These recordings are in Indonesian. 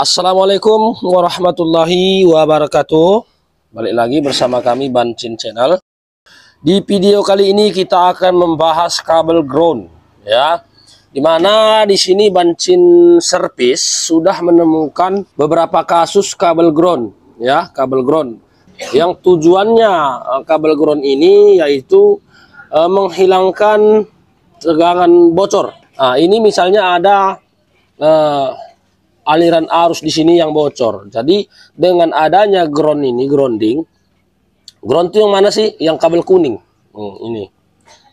Assalamualaikum warahmatullahi wabarakatuh. Balik lagi bersama kami Bancin Channel. Di video kali ini kita akan membahas kabel ground, ya. Dimana di sini Bancin Service sudah menemukan beberapa kasus kabel ground, ya, kabel ground. Yang tujuannya kabel ground ini yaitu menghilangkan tegangan bocor. Nah, ini misalnya ada aliran arus di sini yang bocor. Jadi dengan adanya ground ini, ground itu yang mana sih? Yang kabel kuning. Ini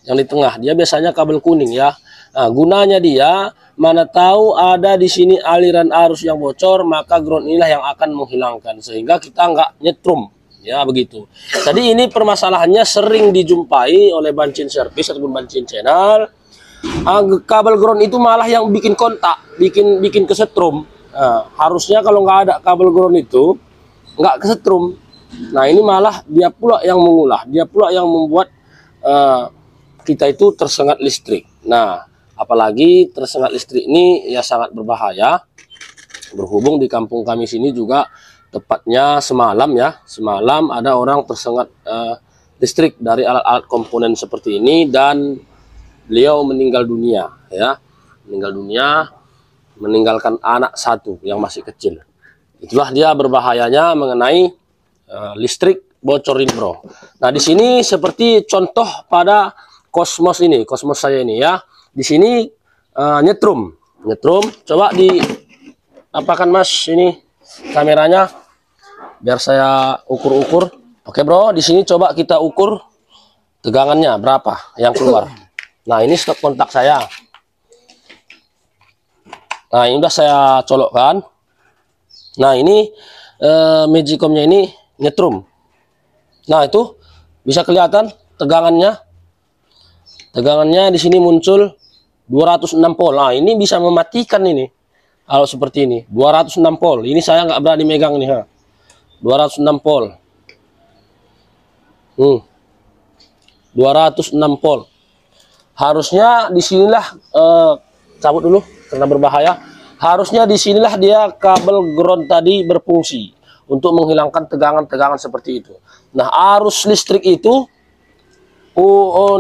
yang di tengah, dia biasanya kabel kuning, ya. Nah, gunanya dia, mana tahu ada di sini aliran arus yang bocor, maka ground inilah yang akan menghilangkan, sehingga kita nggak nyetrum, ya, begitu. Jadi ini permasalahannya sering dijumpai oleh Bancin Service ataupun Bancin Channel. Kabel ground itu malah yang bikin kontak, bikin kesetrum. Nah, harusnya kalau nggak ada kabel ground itu nggak kesetrum. Nah, ini malah dia pula yang mengulah, dia pula yang membuat kita itu tersengat listrik. Nah, apalagi tersengat listrik ini ya sangat berbahaya. Berhubung di kampung kami sini juga tepatnya semalam, ya, semalam ada orang tersengat listrik dari alat-alat komponen seperti ini dan beliau meninggal dunia, ya, meninggal dunia, meninggalkan anak satu yang masih kecil. Itulah dia berbahayanya mengenai listrik bocorin, bro. Nah, di sini seperti contoh pada Cosmos ini, Cosmos saya ini, ya. Di sini nyetrum. Coba di apakan, Mas, ini kameranya biar saya ukur-ukur. Oke, bro, di sini coba kita ukur tegangannya berapa yang keluar. Nah, ini stop kontak saya. Nah, ini udah saya colokkan. Nah, ini Magicom-nya ini nyetrum. Nah, itu bisa kelihatan tegangannya. Tegangannya di sini muncul 206 volt. Nah, ini bisa mematikan ini. Kalau seperti ini, 206 volt. Ini saya nggak berani megang nih, ha. 206 volt. 206 volt. Harusnya disinilah cabut dulu karena berbahaya. Harusnya disinilah dia kabel ground tadi berfungsi untuk menghilangkan tegangan-tegangan seperti itu. Nah, arus listrik itu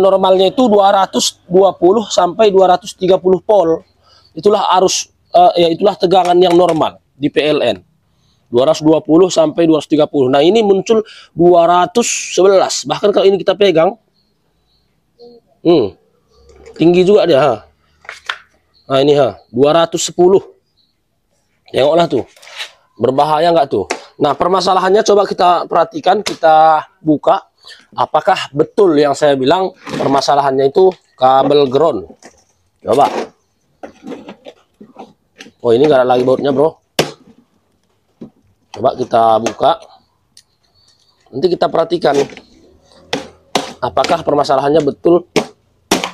normalnya itu 220 sampai 230 volt. Itulah arus ya, itulah tegangan yang normal di PLN. 220 sampai 230. Nah, ini muncul 211. Bahkan kalau ini kita pegang tinggi juga dia, ha. Nah, ini, ha, 210. Tengoklah tuh. Berbahaya nggak tuh? Nah, permasalahannya coba kita perhatikan, kita buka. Apakah betul yang saya bilang permasalahannya itu kabel ground? Coba. Oh, ini nggak ada lagi bautnya, bro. Coba kita buka. Nanti kita perhatikan apakah permasalahannya betul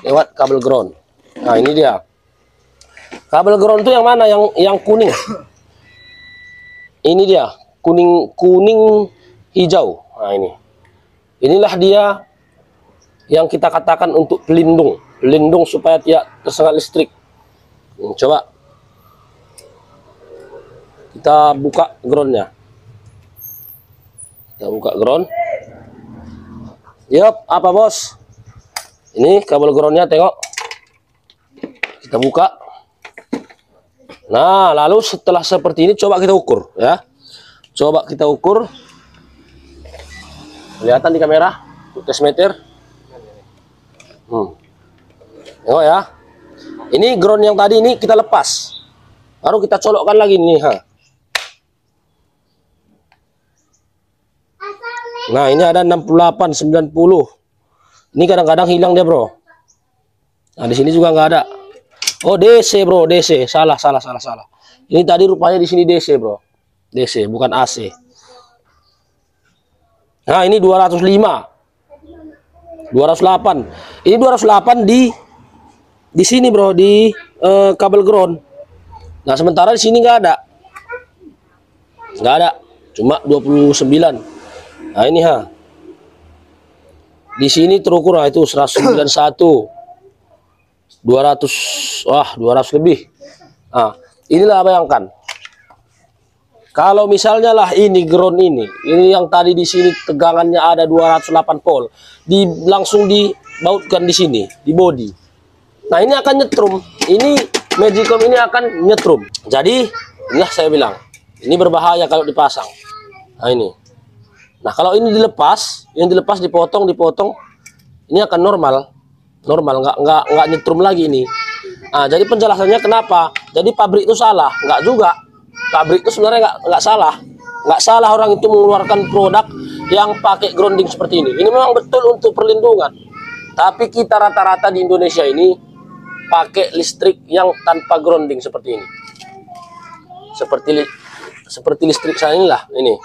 lewat kabel ground. Nah, ini dia. Kabel ground itu yang mana? Yang kuning. Ini dia, kuning hijau. Nah, ini. Inilah dia yang kita katakan untuk pelindung supaya tidak tersengat listrik. Coba kita buka groundnya. Kita buka ground. Yup, apa, bos? Ini kabel groundnya, tengok. Kita buka. Nah, lalu setelah seperti ini coba kita ukur, ya. Coba kita ukur. Kelihatan di kamera tes meter. Tengok, ya. Ini ground yang tadi ini kita lepas. Baru kita colokkan lagi nih, ha. Nah, ini ada 68, 90. Ini kadang-kadang hilang dia, bro. Nah, di sini juga nggak ada. Oh, DC, bro, DC. Salah. Ini tadi rupanya di sini DC, bro. DC, bukan AC. Nah, ini 205. 208. Ini 208 di sini, bro, di kabel ground. Nah, sementara di sini nggak ada. Cuma 29. Nah, ini, ha. Di sini terukur, nah, itu 191. 200, wah, 200 lebih. Nah, inilah bayangkan. Kalau misalnya lah ini ground ini yang tadi di sini tegangannya ada 208 volt, langsung dibautkan di sini, di body. Nah, ini akan nyetrum. Ini Magicom ini akan nyetrum. Jadi, inilah saya bilang, ini berbahaya kalau dipasang. Nah, ini. Nah, kalau ini dilepas, yang dilepas dipotong, ini akan normal, nggak nyetrum lagi ini. Nah, jadi penjelasannya kenapa? Jadi pabrik itu salah? Nggak juga. Pabrik itu sebenarnya nggak salah orang itu mengeluarkan produk yang pakai grounding seperti ini. Ini memang betul untuk perlindungan. Tapi kita rata-rata di Indonesia ini pakai listrik yang tanpa grounding seperti ini. Seperti listrik saya inilah ini.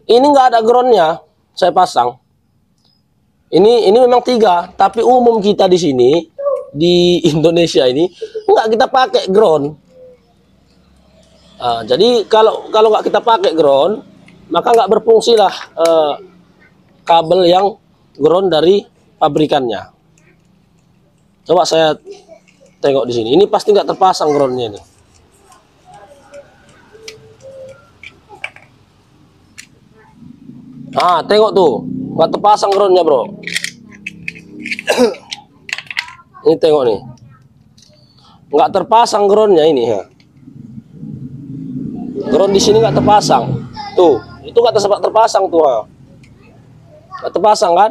Ini nggak ada groundnya, saya pasang. Ini memang 3, tapi umum kita di sini di Indonesia ini nggak kita pakai ground. Jadi kalau nggak kita pakai ground, maka nggak berfungsi lah kabel yang ground dari pabrikannya. Coba saya tengok di sini. Ini pasti nggak terpasang groundnya nih. Nah, tengok tuh, nggak terpasang groundnya, bro. Ini tengok nih, nggak terpasang groundnya ini ya. Ground di sini nggak terpasang. Tuh, itu nggak terpasang tuh. Nggak terpasang kan?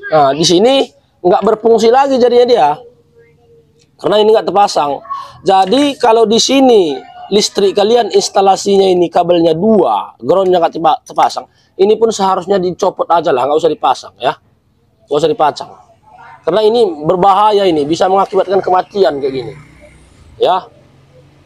Nah, di sini nggak berfungsi lagi jadinya dia. Karena ini nggak terpasang. Jadi kalau di sini listrik kalian instalasinya ini kabelnya 2, groundnya nggak terpasang, ini pun seharusnya dicopot aja lah, nggak usah dipasang ya. Nggak usah dipasang. Karena ini berbahaya, ini bisa mengakibatkan kematian kayak gini. Ya.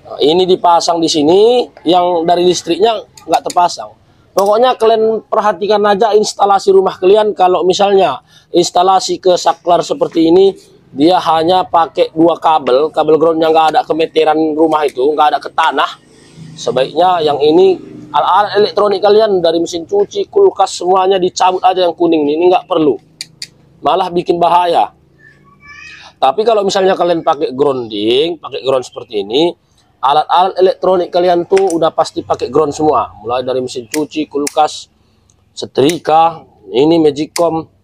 Nah, ini dipasang di sini, yang dari listriknya nggak terpasang. Pokoknya kalian perhatikan aja instalasi rumah kalian. Kalau misalnya instalasi ke saklar seperti ini, dia hanya pakai 2 kabel groundnya nggak ada ke meteran rumah itu, nggak ada ke tanah. Sebaiknya yang ini alat-alat elektronik kalian dari mesin cuci, kulkas, semuanya dicabut aja yang kuning ini nggak perlu, malah bikin bahaya. Tapi kalau misalnya kalian pakai ground seperti ini, alat-alat elektronik kalian tuh udah pasti pakai ground semua, mulai dari mesin cuci, kulkas, setrika, ini Magicom.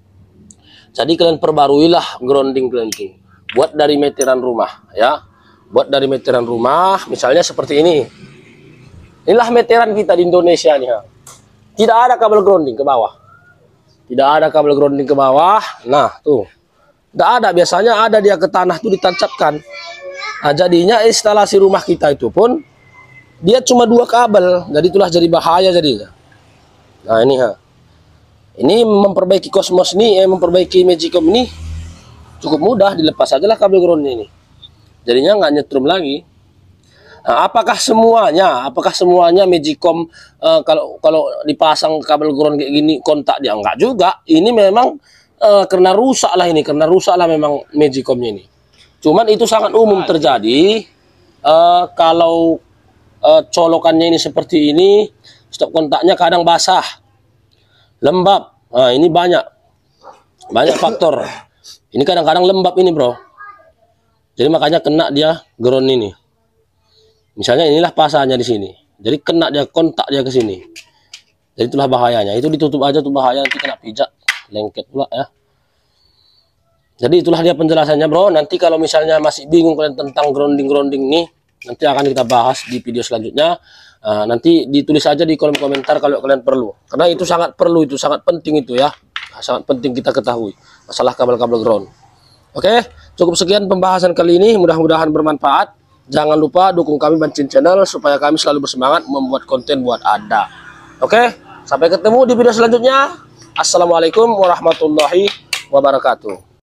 Jadi kalian perbaruilah grounding kalian tuh, buat dari meteran rumah ya, buat dari meteran rumah. Misalnya seperti ini, inilah meteran kita di Indonesia nih ya. Tidak ada kabel grounding ke bawah, tidak ada kabel grounding ke bawah. Nah tuh, tidak ada. Biasanya ada dia ke tanah tuh ditancapkan. Nah, jadinya instalasi rumah kita itu pun dia cuma 2 kabel, jadi itulah jadi bahaya jadinya. Nah ini ha, ini memperbaiki Cosmos ini, memperbaiki Magicom ini cukup mudah, dilepas aja lah kabel ground ini, jadinya nggak nyetrum lagi. Nah, apakah semuanya Magicom kalau dipasang kabel ground kayak gini kontak dia? Enggak juga. Ini memang karena rusak lah memang Magicomnya ini. Cuman itu sangat umum terjadi kalau colokannya ini seperti ini, stop kontaknya kadang basah, lembab. Nah, ini banyak faktor. Ini kadang-kadang lembab ini, bro. Jadi makanya kena dia ground ini. Misalnya inilah pasarnya di sini. Jadi kena dia, kontak dia ke sini. Jadi itulah bahayanya. Itu ditutup aja tuh bahaya, nanti kena pijak, lengket pula ya. Jadi itulah dia penjelasannya, bro. Nanti kalau misalnya masih bingung kalian tentang grounding ini, nanti akan kita bahas di video selanjutnya. Nanti ditulis aja di kolom komentar kalau kalian perlu. Karena itu sangat perlu, itu sangat penting itu ya. Sangat penting kita ketahui masalah kabel-kabel ground. Oke, cukup sekian pembahasan kali ini. Mudah-mudahan bermanfaat. Jangan lupa dukung kami Bancin Channel supaya kami selalu bersemangat membuat konten buat Anda. Oke, sampai ketemu di video selanjutnya. Assalamualaikum warahmatullahi wabarakatuh.